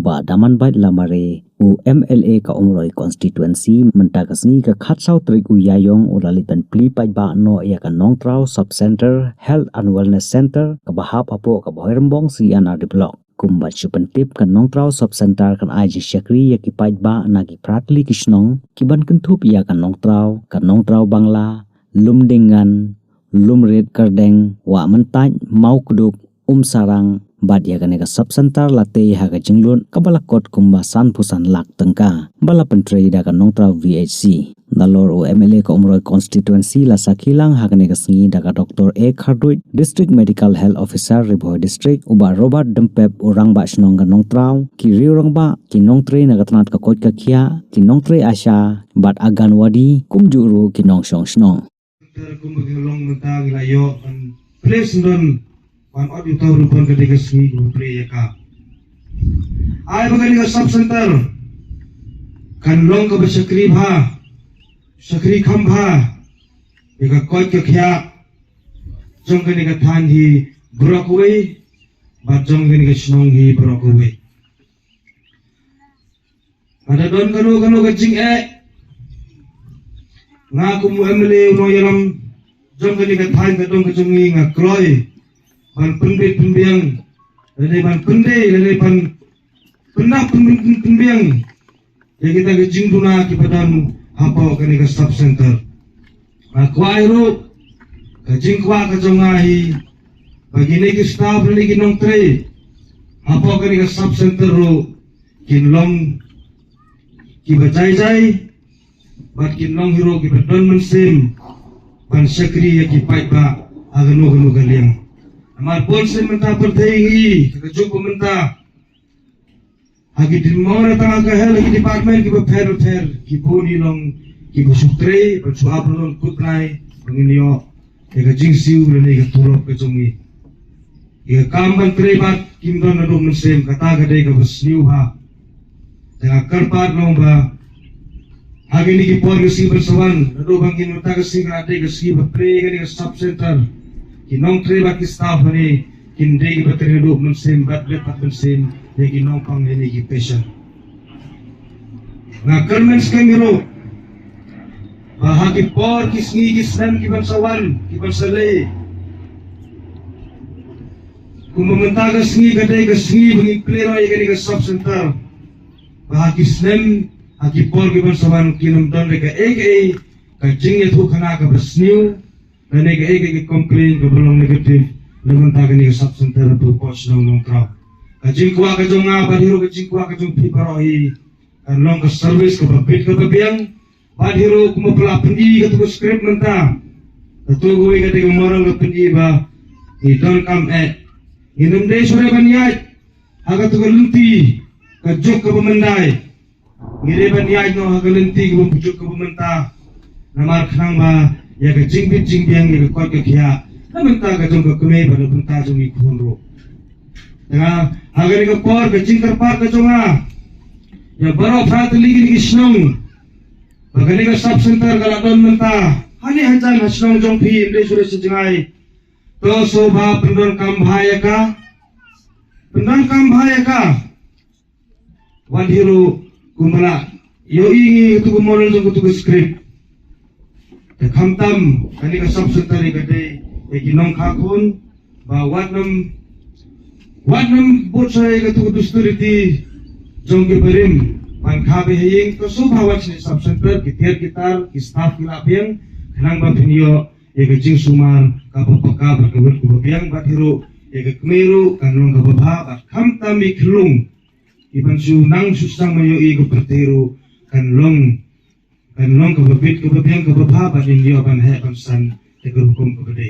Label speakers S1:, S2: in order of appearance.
S1: kumba daman bait lamare u MLA ka umroi constituency mentakasngi ka khatsau trik u yayong u lalitan pli pai ba no ya ka nongtrau sub center health and wellness center ka bahap apo ka bohermbong si ana de block kumba chupentip kan nongtrau sub center kan aji syakri ya ki pai ba na ki pratli kisnong kiban kentup ya kan nongtrau bangla lumdingan lumret kardeng wa mentaj mau kuduk sarang bad ya kaneka sub center late ha ka jinglun kabalakot kumba san pusan lak tengka bala pentrei da kan nongtra VHC nalor o MLA ka umroi constituency la sakilang ha kaneka sngi da ka Dr. A Kharduit district medical health officer Riboy district uba Robert Dempep urang ba snong ka nongtrau ki riurang ba ki nongtre na katnat ka kot ka khia ki nongtre asha bad aganwadi kumjuru ki nongsong snong
S2: kumbagilong mentang layo place don wan audio tahu rupon ketika segi gupre ya ka. Ay bagani ka sub center kan long ka basakri bha sakri khambha eka koi ka khya jong kani ka than hi brokwe ba jong kani ka snong hi brokwe. Ada don kanu ka jing ngaku mu MLA no yalam jong kani ka than ka dong ka jongi nga kroi ban penbiang lele ban penbiang ya kita ke jingduna ki padan hapo kani ka sub center kwairu ka jingkwa ka jongahi bagi ni ki staff ni ki nongtre hapo kani ka sub center ro kinlong ki bajai bat kinlong hero ki padan mensim ban sakri ya ki paipa agano galiang Amar polisi mentah pertengi, kejuk pemerintah. Hagi di mana tengah kehel lagi departemen kita fair, kita ni long, kita sutre, bersuap long kutrai, penginyo, kita jingsiu dan kita turut kejungi. Kita kamban terlibat, kita nado mesim, kata kadai kita bersniu ha. Tengah kerpat long ba. Hagi ni kita polisi bersawan, nado bangin utak kesing kadai kesing berpre, kita sub center. Kinong terlibat ki staff ni kindai bateri do mensim bat lepat mensim de kinong pang ni ki patient na kermen skengiro bahagi por ki sngi ki snem ki bansawan ki bansale kumenta ka sngi kadai ka sngi bangi clear ay kani ka sub center bahagi snem hagi por ki bansawan kinong don ka ka jing itu kana ka bersniu dan ega komplain ke belum negatif dengan tagan ni sub center tu pos nong krau kajing kuah kajong apa diru kajing kuah kajong piparohi kan long ke service ke babit ke babiang badiru kuma pela pendi ke tu script mentah tu gue kata moral ke pendi ba he don't come at inum dei sore banyai aga tu lenti kajuk ke pemendai ngire banyai no aga lenti ke pujuk ke pementah namar khnang ba ya ke jingbiang ya ke kuat ke kia na mentah ke jong ke keme pada mentah jong ikun ro tengah agar ke por ke jingkar par ke jonga ya baro prat ligi ni snong bagani ke sub center kala don mentah hani hanjan snong jong phi inde sure sejengai to sobha pendon kam bhaya ka wadhiru kumala yo ingi tu model jong tu script Kamtam kani ka sub center ni kadai ginong khakun ba wadnam botsay ka tu dusturiti jongge berim pan khabe heying to subhawat ni sub center kitir kitar ki staff kilapiang nang ba pinyo ka jing sumar ka papaka ba kawet ko biang bathiro ka kmeru kanong ka baba ba kamtam iklung iban su nang susang mayo ko pertero kanlong ke babit ke babiang ke bababa din dia ban he ban san te hukum ke gede